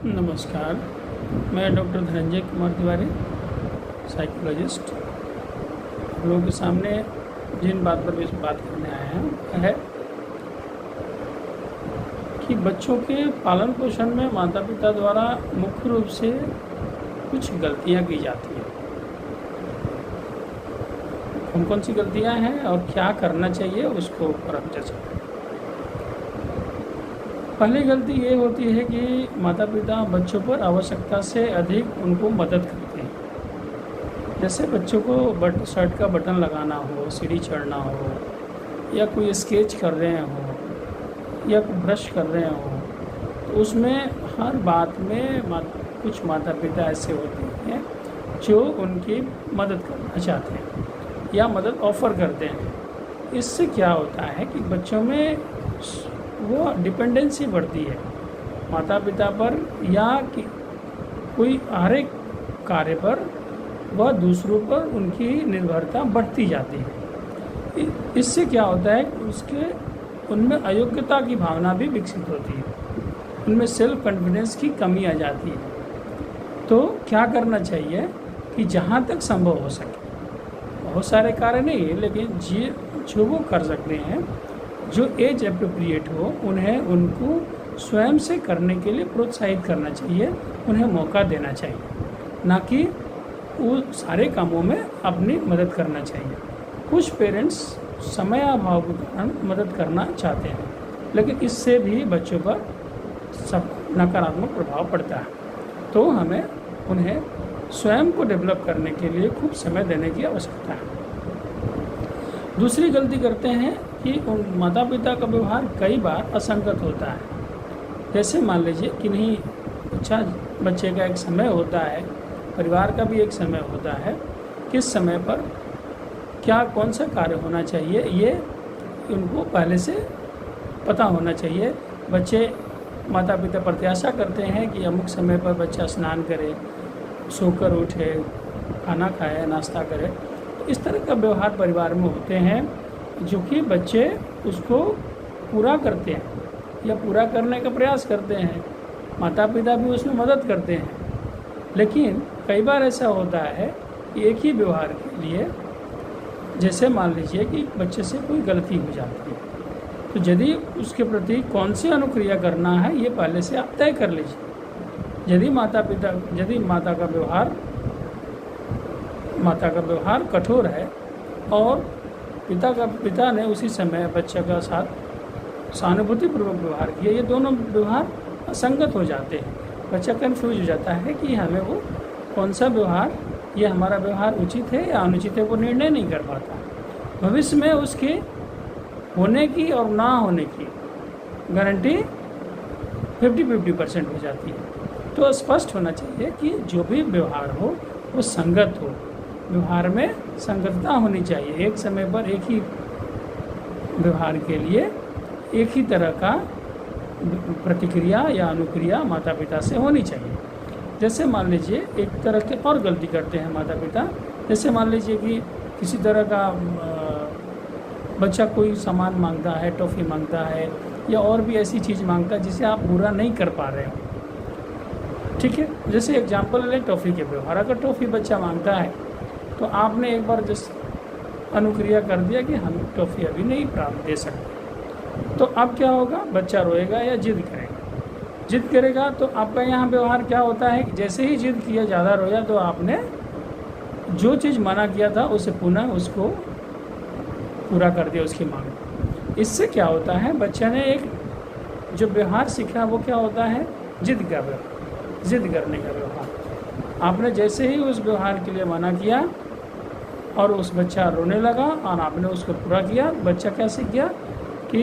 नमस्कार। मैं doctor Dhananjay Kumar Tiwari, psychologist. आप लोगों के सामने जिन बात पर बात करने आए हैं वह है कि बच्चों के पालन पोषण में माता पिता द्वारा मुख्य रूप से कुछ गलतियां की जाती हैं। कौन कौन सी गलतियां हैं और क्या करना चाहिए उसको ऊपर हम चर्चा करें। पहली गलती ये होती है कि माता पिता बच्चों पर आवश्यकता से अधिक उनको मदद करते हैं। जैसे बच्चों को शर्ट का बटन लगाना हो, सीढ़ी चढ़ना हो, या कोई स्केच कर रहे हो या ब्रश कर रहे हो, तो उसमें हर बात में कुछ माता पिता ऐसे होते हैं जो उनकी मदद करना चाहते हैं या मदद ऑफ़र करते हैं। इससे क्या होता है कि बच्चों में वो डिपेंडेंसी बढ़ती है माता पिता पर, या कि कोई हर एक कार्य पर वह दूसरों पर उनकी निर्भरता बढ़ती जाती है। इससे क्या होता है कि उनमें अयोग्यता की भावना भी विकसित होती है, उनमें सेल्फ कॉन्फिडेंस की कमी आ जाती है। तो क्या करना चाहिए कि जहाँ तक संभव हो सके, बहुत सारे कार्य नहीं है लेकिन जो वो कर सकते हैं, जो एज अप्रोप्रिएट हो, उनको स्वयं से करने के लिए प्रोत्साहित करना चाहिए, उन्हें मौका देना चाहिए, ना कि वो सारे कामों में अपनी मदद करना चाहिए। कुछ पेरेंट्स समय अभाव के कारण मदद करना चाहते हैं, लेकिन इससे भी बच्चों पर सब नकारात्मक प्रभाव पड़ता है। तो हमें उन्हें स्वयं को डेवलप करने के लिए खूब समय देने की आवश्यकता है। दूसरी गलती करते हैं कि उन माता पिता का व्यवहार कई बार असंगत होता है। जैसे मान लीजिए कि नहीं, बच्चे का एक समय होता है, परिवार का भी एक समय होता है, किस समय पर क्या कौन सा कार्य होना चाहिए ये उनको पहले से पता होना चाहिए। बच्चे माता पिता प्रत्याशा करते हैं कि अमुक समय पर बच्चा स्नान करे, सोकर उठे, खाना खाए, नाश्ता करे। इस तरह का व्यवहार परिवार में होते हैं जो कि बच्चे उसको पूरा करते हैं या पूरा करने का प्रयास करते हैं। माता पिता भी उसमें मदद करते हैं, लेकिन कई बार ऐसा होता है कि एक ही व्यवहार के लिए, जैसे मान लीजिए कि बच्चे से कोई गलती हो जाती है, तो यदि उसके प्रति कौन सी अनुक्रिया करना है ये पहले से आप तय कर लीजिए। यदि माता का व्यवहार कठोर है और पिता ने उसी समय बच्चे का साथ सहानुभूतिपूर्वक व्यवहार किया, ये दोनों व्यवहार असंगत हो जाते हैं। बच्चा कन्फ्यूज हो जाता है कि हमें वो कौन सा व्यवहार, ये हमारा व्यवहार उचित है या अनुचित है, वो निर्णय नहीं कर पाता। भविष्य में उसके होने की और ना होने की गारंटी 50-50% हो जाती है। तो स्पष्ट होना चाहिए कि जो भी व्यवहार हो वो संगत हो, व्यवहार में संगतता होनी चाहिए। एक समय पर एक ही व्यवहार के लिए एक ही तरह का प्रतिक्रिया या अनुक्रिया माता पिता से होनी चाहिए। जैसे मान लीजिए एक तरह के और गलती करते हैं माता पिता, जैसे मान लीजिए कि किसी तरह का बच्चा कोई सामान मांगता है, टॉफ़ी मांगता है या और भी ऐसी चीज़ मांगता है जिसे आप पूरा नहीं कर पा रहे हो। ठीक है, जैसे एग्जाम्पल लें टॉफ़ी के व्यवहार। अगर टॉफ़ी बच्चा मांगता है तो आपने एक बार जिस अनुक्रिया कर दिया कि हम टॉफ़ी अभी नहीं प्राप्त दे सकते, तो अब क्या होगा, बच्चा रोएगा या जिद करेगा। तो आपका यहाँ व्यवहार क्या होता है कि जैसे ही जिद किया, ज़्यादा रोया, तो आपने जो चीज़ मना किया था उसे पुनः उसको पूरा कर दिया, उसकी मांग। इससे क्या होता है, बच्चे ने एक जो व्यवहार सीखा वो क्या होता है, जिद करने का व्यवहार। आपने जैसे ही उस व्यवहार के लिए मना किया और उस बच्चा रोने लगा और आपने उसको पूरा किया, बच्चा क्या सीख गया कि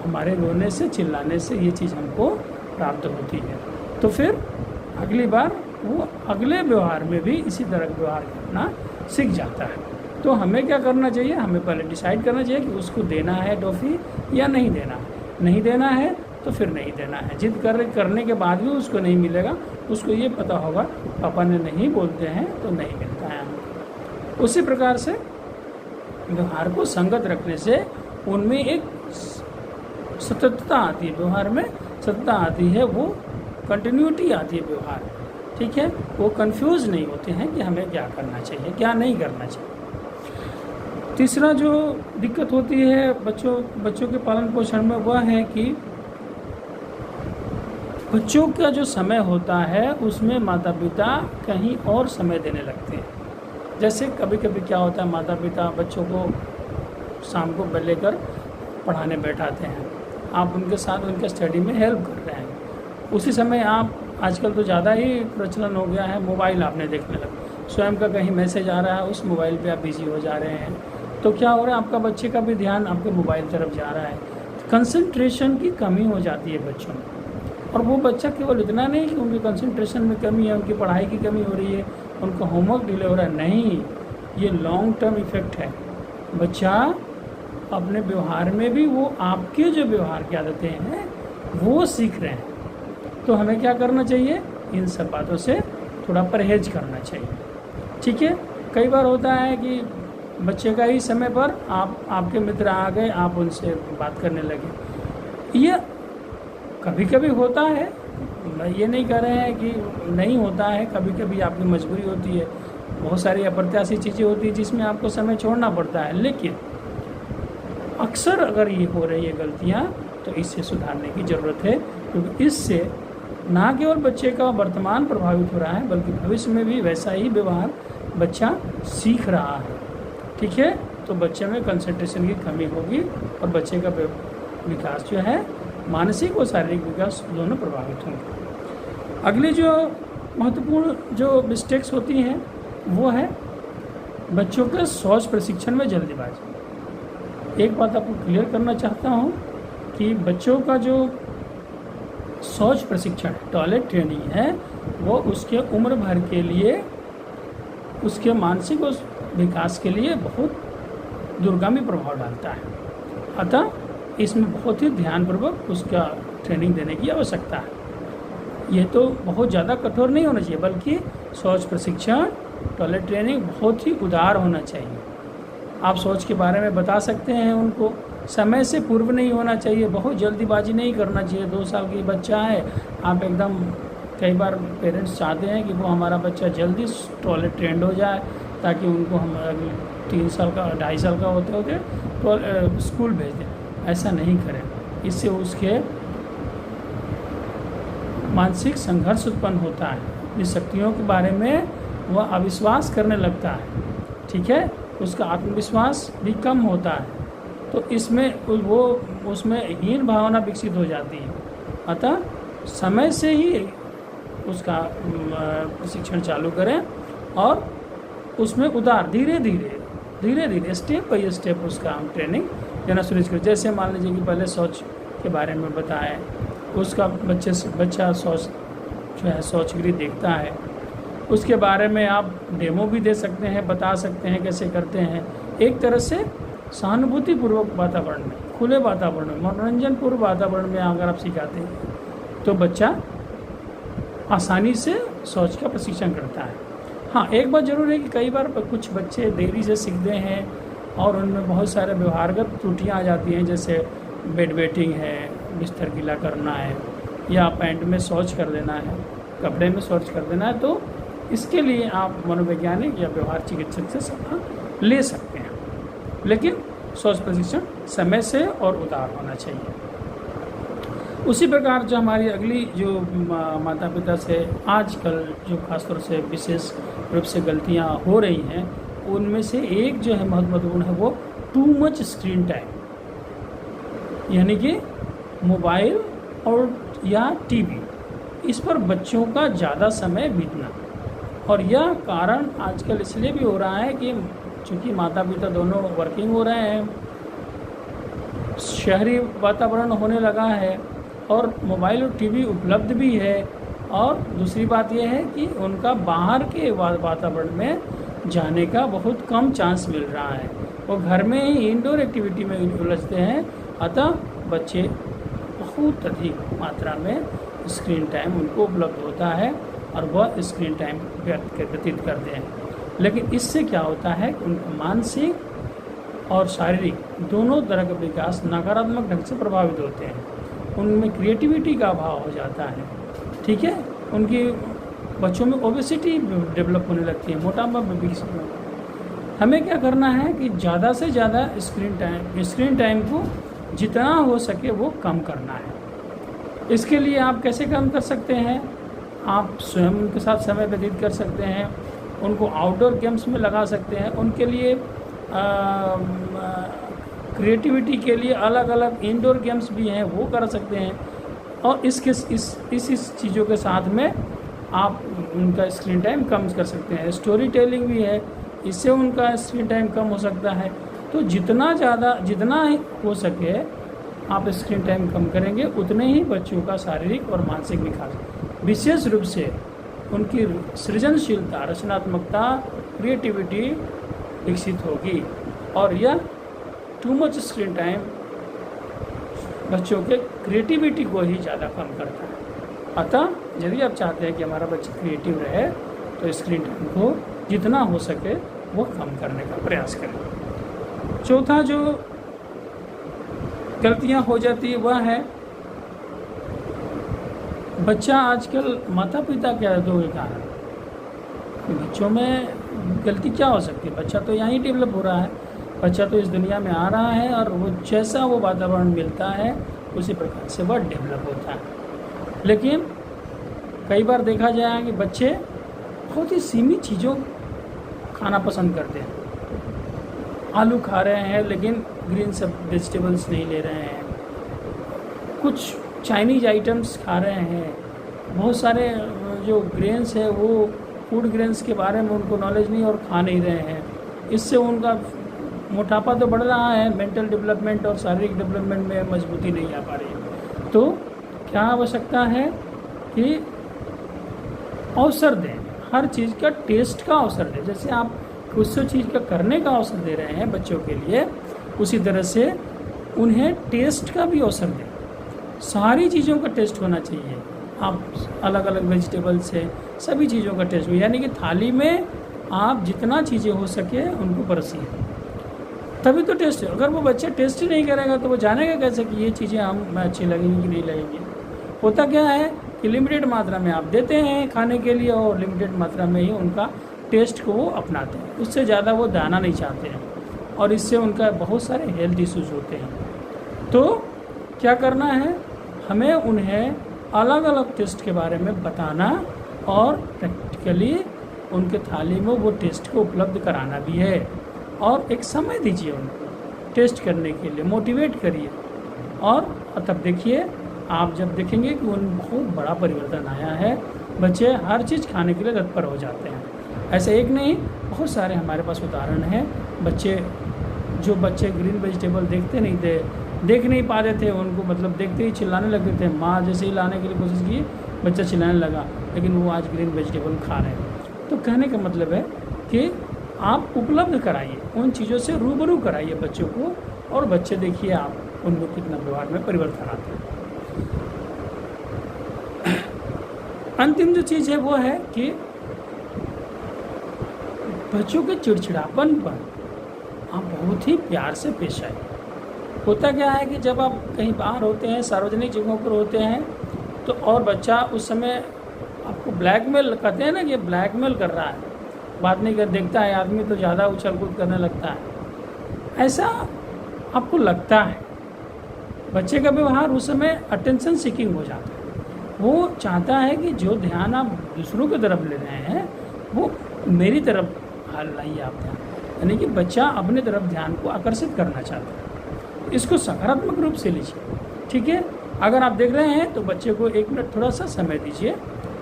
हमारे रोने से, चिल्लाने से ये चीज़ हमको प्राप्त होती है। तो फिर अगली बार वो अगले व्यवहार में भी इसी तरह का व्यवहार करना सीख जाता है। तो हमें क्या करना चाहिए, हमें पहले डिसाइड करना चाहिए कि उसको देना है टॉफ़ी या नहीं देना है। नहीं देना है तो फिर नहीं देना है। जिद करने के बाद भी उसको नहीं मिलेगा, उसको ये पता होगा पापा ने नहीं बोलते हैं तो नहीं मिलता है हमको। उसी प्रकार से व्यवहार को संगत रखने से उनमें एक सततता आती है, व्यवहार में सततता आती है, वो कंटिन्यूटी आती है व्यवहार, ठीक है, वो कंफ्यूज नहीं होते हैं कि हमें क्या करना चाहिए क्या नहीं करना चाहिए। तीसरा जो दिक्कत होती है बच्चों के पालन पोषण में वह है कि बच्चों का जो समय होता है उसमें माता पिता कहीं और समय देने लगते हैं। जैसे कभी कभी क्या होता है, माता पिता बच्चों को शाम को लेकर पढ़ाने बैठाते हैं, आप उनके साथ उनके स्टडी में हेल्प कर रहे हैं, उसी समय आप आजकल तो ज़्यादा ही प्रचलन हो गया है, मोबाइल आपने देखने लगे, स्वयं का कहीं मैसेज आ रहा है उस मोबाइल पे आप बिजी हो जा रहे हैं, तो क्या हो रहा है, आपका बच्चे का भी ध्यान आपके मोबाइल तरफ जा रहा है, कंसंट्रेशन की कमी हो जाती है बच्चों में। और वो बच्चा केवल इतना नहीं कि उनके कंसंट्रेशन में कमी है, उनकी पढ़ाई की कमी हो रही है, उनका होमवर्क डिले हो रहा है, नहीं, ये लॉन्ग टर्म इफ़ेक्ट है। बच्चा अपने व्यवहार में भी वो आपके जो व्यवहार की आदतें हैं वो सीख रहे हैं। तो हमें क्या करना चाहिए, इन सब बातों से थोड़ा परहेज करना चाहिए, ठीक है। कई बार होता है कि बच्चे का ही समय पर आपके मित्र आ गए, आप उनसे बात करने लगे, ये कभी कभी होता है, ये नहीं कह रहे हैं कि नहीं होता है, कभी कभी आपकी मजबूरी होती है, बहुत सारी अप्रत्याशित चीज़ें होती है जिसमें आपको समय छोड़ना पड़ता है, लेकिन अक्सर अगर ये हो रही है गलतियाँ तो इससे सुधारने की ज़रूरत है, क्योंकि इससे ना केवल बच्चे का वर्तमान प्रभावित हो रहा है बल्कि भविष्य में भी वैसा ही व्यवहार बच्चा सीख रहा है, ठीक है। तो बच्चे में कंसंट्रेशन की कमी होगी और बच्चे का विकास जो है मानसिक और शारीरिक विकास दोनों प्रभावित होंगे। अगली जो महत्वपूर्ण जो मिस्टेक्स होती हैं वो है बच्चों के शौच प्रशिक्षण में जल्दीबाजी। एक बात आपको क्लियर करना चाहता हूँ कि बच्चों का जो शौच प्रशिक्षण टॉयलेट ट्रेनिंग है वो उसके उम्र भर के लिए, उसके मानसिक और विकास के लिए बहुत दूरगामी प्रभाव डालता है, अतः इसमें बहुत ही ध्यानपूर्वक उसका ट्रेनिंग देने की आवश्यकता है। ये तो बहुत ज़्यादा कठोर नहीं होना चाहिए, बल्कि शौच प्रशिक्षण टॉयलेट ट्रेनिंग बहुत ही उदार होना चाहिए। आप शौच के बारे में बता सकते हैं उनको, समय से पूर्व नहीं होना चाहिए, बहुत जल्दीबाजी नहीं करना चाहिए। 2 साल की बच्चा है, आप एकदम, कई बार पेरेंट्स चाहते हैं कि वो हमारा बच्चा जल्दी टॉयलेट ट्रेंड हो जाए ताकि उनको हम 3 साल का 2.5 साल का होते होते तो स्कूल भेज दें। ऐसा नहीं करें, इससे उसके मानसिक संघर्ष उत्पन्न होता है, अपनी शक्तियों के बारे में वह अविश्वास करने लगता है, ठीक है, उसका आत्मविश्वास भी कम होता है, तो इसमें वो उसमें हीन भावना विकसित हो जाती है। अतः समय से ही उसका प्रशिक्षण चालू करें और उसमें उदार धीरे धीरे स्टेप बाय स्टेप उसका हम ट्रेनिंग देना शुरू करें। जैसे मान लीजिए कि पहले शौच के बारे में बताएं, उसका बच्चा शौच जो है शौचगृह देखता है, उसके बारे में आप डेमो भी दे सकते हैं, बता सकते हैं कैसे करते हैं। एक तरह से सहानुभूतिपूर्वक वातावरण में, खुले वातावरण में, मनोरंजनपूर्ण वातावरण में अगर आप सिखाते हैं तो बच्चा आसानी से शौच का प्रशिक्षण करता है। हाँ, एक बात ज़रूर है कि कई बार कुछ बच्चे देरी से सीखते हैं और उनमें बहुत सारे व्यवहारगत त्रुटियाँ आ जाती हैं, जैसे बेड वेटिंग है, बिस्तर गीला करना है, या पैंट में शौच कर देना है, कपड़े में शौच कर देना है। तो इसके लिए आप मनोवैज्ञानिक या व्यवहार चिकित्सक से सलाह ले सकते हैं, लेकिन शौच प्रशिक्षण समय से और उदार होना चाहिए। उसी प्रकार जो हमारी अगली जो माता पिता से आजकल जो खासतौर से विशेष रूप से गलतियां हो रही हैं, उनमें से एक जो है महत्वपूर्ण है वो टू मच स्क्रीन टाइम, यानी कि मोबाइल और या टीवी, इस पर बच्चों का ज़्यादा समय बीतना। और यह कारण आजकल इसलिए भी हो रहा है कि चूँकि माता पिता दोनों वर्किंग हो रहे हैं, शहरी वातावरण होने लगा है और मोबाइल और टीवी उपलब्ध भी है, और दूसरी बात यह है कि उनका बाहर के वातावरण में जाने का बहुत कम चांस मिल रहा है, वो घर में ही इंडोर एक्टिविटी में उलझते हैं। अतः बच्चे बहुत अधिक मात्रा में स्क्रीन टाइम उनको उपलब्ध होता है और वह स्क्रीन टाइम व्यतीत करते हैं। लेकिन इससे क्या होता है कि उनका मानसिक और शारीरिक दोनों तरह का विकास नकारात्मक ढंग से प्रभावित होते हैं। उनमें क्रिएटिविटी का अभाव हो जाता है, ठीक है। उनकी बच्चों में ओबेसिटी डेवलप होने लगती है, मोटापा भी। हमें क्या करना है कि ज़्यादा से ज़्यादा स्क्रीन टाइम को जितना हो सके वो कम करना है। इसके लिए आप कैसे कम कर सकते हैं? आप स्वयं उनके साथ समय व्यतीत कर सकते हैं, उनको आउटडोर गेम्स में लगा सकते हैं, उनके लिए क्रिएटिविटी के लिए अलग अलग इंडोर गेम्स भी हैं, वो कर सकते हैं। और इस चीज़ों के साथ में आप उनका स्क्रीन टाइम कम कर सकते हैं। स्टोरी टेलिंग भी है, इससे उनका स्क्रीन टाइम कम हो सकता है। तो जितना ही हो सके आप स्क्रीन टाइम कम करेंगे, उतने ही बच्चों का शारीरिक और मानसिक विकास, विशेष रूप से उनकी सृजनशीलता, रचनात्मकता, क्रिएटिविटी विकसित होगी। और यह टू मच स्क्रीन टाइम बच्चों के क्रिएटिविटी को ही ज़्यादा कम करता है। अतः यदि आप चाहते हैं कि हमारा बच्चा क्रिएटिव रहे तो स्क्रीन टाइम को जितना हो सके वो कम करने का प्रयास करें। चौथा जो गलतियां हो जाती है वह है बच्चा आजकल माता पिता के आदतों के कारण। बच्चों में गलती क्या हो सकती है? बच्चा तो यहाँ ही डेवलप हो रहा है, बच्चा तो इस दुनिया में आ रहा है और वो जैसा वो वातावरण मिलता है उसी प्रकार से वह डेवलप होता है। लेकिन कई बार देखा जाए कि बच्चे बहुत ही सीमित चीज़ों खाना पसंद करते हैं। आलू खा रहे हैं लेकिन ग्रीन सब वेजिटेबल्स नहीं ले रहे हैं, कुछ चाइनीज आइटम्स खा रहे हैं, बहुत सारे जो ग्रेन्स है वो फूड ग्रेन्स के बारे में उनको नॉलेज नहीं और खा नहीं रहे हैं। इससे उनका मोटापा तो बढ़ रहा है, मेंटल डेवलपमेंट और शारीरिक डेवलपमेंट में मजबूती नहीं आ पा रही है। तो क्या आवश्यकता है कि अवसर दें, हर चीज़ का टेस्ट का अवसर दें। जैसे आप उस चीज़ का करने का अवसर दे रहे हैं बच्चों के लिए, उसी तरह से उन्हें टेस्ट का भी अवसर दें। सारी चीज़ों का टेस्ट होना चाहिए। आप अलग अलग वेजिटेबल से सभी चीज़ों का टेस्ट हो, यानी कि थाली में आप जितना चीज़ें हो सके उनको परसिए, तभी तो टेस्ट है। अगर वो बच्चा टेस्ट ही नहीं करेगा तो वो जानेगा कैसे कि ये चीज़ें हम अच्छी लगेंगी कि नहीं लगेंगी। होता क्या है कि लिमिटेड मात्रा में आप देते हैं खाने के लिए और लिमिटेड मात्रा में ही उनका टेस्ट को वो अपनाते हैं, उससे ज़्यादा वो दाना नहीं चाहते हैं और इससे उनका बहुत सारे हेल्थ इश्यूज होते हैं। तो क्या करना है, हमें उन्हें अलग अलग टेस्ट के बारे में बताना और प्रैक्टिकली उनके थाली में वो टेस्ट को उपलब्ध कराना भी है। और एक समय दीजिए उनको टेस्ट करने के लिए, मोटिवेट करिए। और तब देखिए, आप जब देखेंगे कि उन बहुत बड़ा परिवर्तन आया है, बच्चे हर चीज़ खाने के लिए तत्पर हो जाते हैं। ऐसे एक नहीं, बहुत सारे हमारे पास उदाहरण हैं। बच्चे ग्रीन वेजिटेबल देख नहीं पा रहे थे, उनको मतलब देखते ही चिल्लाने लगते थे। माँ जैसे ही लाने के लिए कोशिश की, बच्चा चिल्लाने लगा, लेकिन वो आज ग्रीन वेजिटेबल खा रहे हैं। तो कहने का मतलब है कि आप उपलब्ध कराइए, उन चीज़ों से रूबरू कराइए बच्चों को, और बच्चे देखिए आप उनको कितना व्यवहार में परिवर्तन आता है। अंतिम जो चीज़ है वो है कि बच्चों के चिड़चिड़ापन पर आप बहुत ही प्यार से पेश आए। होता क्या है कि जब आप कहीं बाहर होते हैं, सार्वजनिक जगहों पर होते हैं, तो और बच्चा उस समय आपको ब्लैकमेल, कहते हैं ना कि ब्लैकमेल कर रहा है, बात नहीं कर, देखता है आदमी तो ज़्यादा उछल कूद करने लगता है, ऐसा आपको लगता है। बच्चे का व्यवहार उस समय अटेंशन सीकिंग हो जाता है। वो चाहता है कि जो ध्यान आप दूसरों की तरफ ले रहे हैं वो मेरी तरफ लाइए आप ध्यान, यानी कि बच्चा अपने तरफ ध्यान को आकर्षित करना चाहता है। इसको सकारात्मक रूप से लीजिए, ठीक है। अगर आप देख रहे हैं तो बच्चे को 1 मिनट थोड़ा सा समय दीजिए,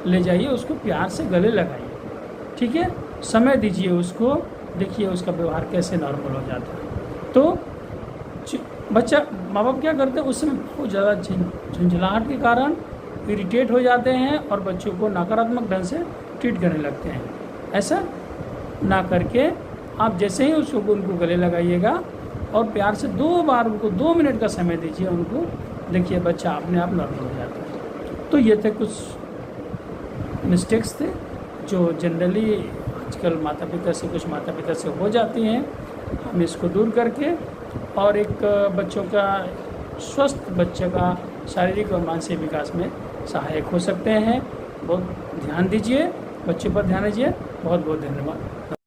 ले जाइए उसको प्यार से गले लगाइए, ठीक है। समय दीजिए उसको, देखिए उसका व्यवहार कैसे नॉर्मल हो जाता है। तो बच्चा, माँ बाप क्या करते हैं उस समय बहुत ज़्यादा झंझलाहट के कारण इरिटेट हो जाते हैं और बच्चों को नकारात्मक ढंग से ट्रीट करने लगते हैं। ऐसा ना करके आप जैसे ही उनको गले लगाइएगा और प्यार से 2 बार उनको 2 मिनट का समय दीजिए उनको, देखिए बच्चा अपने आप नॉर्मल हो जाता है। तो ये थे कुछ मिस्टेक्स थे जो जनरली आजकल कुछ माता पिता से हो जाती हैं। हम इसको दूर करके और एक बच्चों का, स्वस्थ बच्चे का शारीरिक और मानसिक विकास में सहायक हो सकते हैं। बहुत ध्यान दीजिए, बच्चों पर ध्यान दीजिए। बहुत बहुत धन्यवाद।